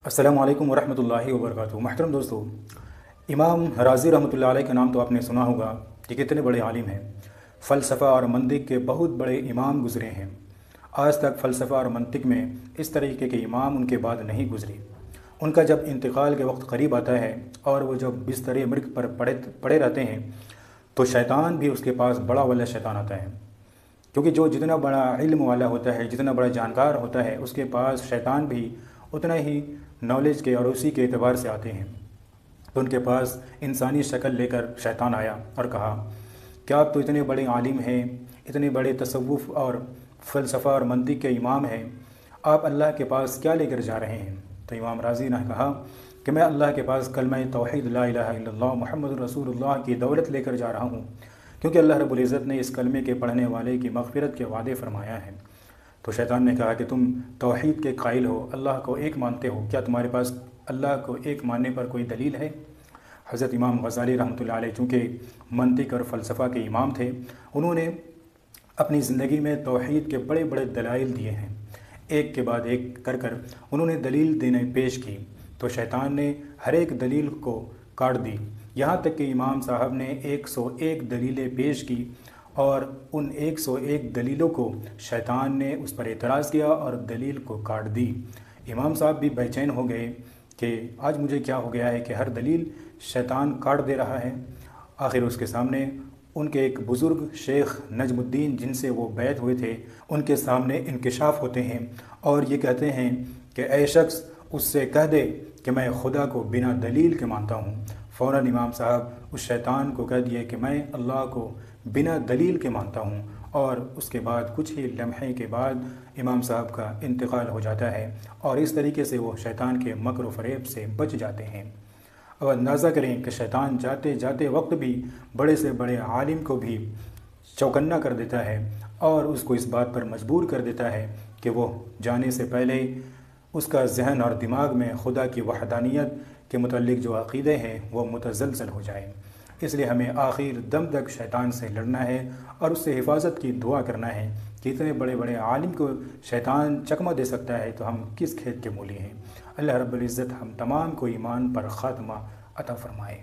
अस्सलामु अलैकुम वरहमतुल्लाहि वबरकातुहू। महतरम दोस्तों, इमाम राज़ी रहमतुल्लाह अलैह का नाम तो आपने सुना होगा कि कितने बड़े आलिम हैं। फ़लसफ़ा और मंतिक के बहुत बड़े इमाम गुज़रे हैं। आज तक फ़लसफ़ा और मंतिक में इस तरीके के इमाम उनके बाद नहीं गुज़रे। उनका जब इंतकाल के वक्त करीब आता है और वो जब बिस्तर मृग पर पड़े रहते हैं तो शैतान भी उसके पास बड़ा वाला शैतान आता है, क्योंकि जो जितना बड़ा इल्म वाला होता है, जितना बड़ा जानकार होता है, उसके पास शैतान भी उतना ही नॉलेज के और उसी के एतबार से आते हैं। तो उनके पास इंसानी शक्ल लेकर शैतान आया और कहा कि आप तो इतने बड़े आलिम हैं, इतने बड़े तसव्वुफ़ और फ़लसफ़ा और मंतिक के इमाम हैं, आप अल्लाह के पास क्या लेकर जा रहे हैं? तो इमाम राज़ी ने कहा कि मैं अल्लाह के पास कलमा तौहीद ला इलाहा इल्लल्लाह मुहम्मदुर रसूलुल्लाह की दौलत लेकर जा रहा हूँ, क्योंकि अल्लाह रब्बुल इज़्ज़त ने इस कलमे के पढ़ने वाले की मग़फ़िरत के वादे फ़रमाया है। तो शैतान ने कहा कि तुम तौहीद के कायल हो, अल्लाह को एक मानते हो, क्या तुम्हारे पास अल्लाह को एक मानने पर कोई दलील है? हज़रत इमाम ग़ज़ाली रहमतुल्लाह अलैह चूँकि मंतिक और फ़लसफ़ा के इमाम थे, उन्होंने अपनी ज़िंदगी में तौहीद के बड़े बड़े दलाइल दिए हैं। एक के बाद एक कर कर उन्होंने दलील देने पेश की, तो शैतान ने हर एक दलील को काट दी। यहाँ तक कि इमाम साहब ने 101 दलीलें पेश की और उन 101 दलीलों को शैतान ने उस पर एतराज़ किया और दलील को काट दी। इमाम साहब भी बेचैन हो गए कि आज मुझे क्या हो गया है कि हर दलील शैतान काट दे रहा है। आखिर उसके सामने उनके एक बुज़ुर्ग शेख नजमुद्दीन, जिनसे वो बैत हुए थे, उनके सामने इंकिशाफ होते हैं और ये कहते हैं कि ऐ शख्स, उससे कह दे कि मैं खुदा को बिना दलील के मानता हूँ। फ़ौरन इमाम साहब उस शैतान को कह दिए कि मैं अल्लाह को बिना दलील के मानता हूँ, और उसके बाद कुछ ही लम्हे के बाद इमाम साहब का इंतकाल हो जाता है और इस तरीके से वो शैतान के मकर व फ़रेब से बच जाते हैं। अब अंदाज़ा करें कि शैतान जाते जाते वक्त भी बड़े से बड़े आलिम को भी चौकन्ना कर देता है और उसको इस बात पर मजबूर कर देता है कि वो जाने से पहले उसका जहन और दिमाग में खुदा की वहदानियत के मुताल्लिक़ जो अक़ीदे हैं वो मुतज़लज़ल हो जाए। इसलिए हमें आखिर दम तक शैतान से लड़ना है और उससे हिफाजत की दुआ करना है कि इतने बड़े बड़े आलिम को शैतान चकमा दे सकता है तो हम किस खेत के मूली हैं। अल्लाह रब्बुल इज़्ज़त हम तमाम को ईमान पर ख़ात्मा अता फ़रमाए।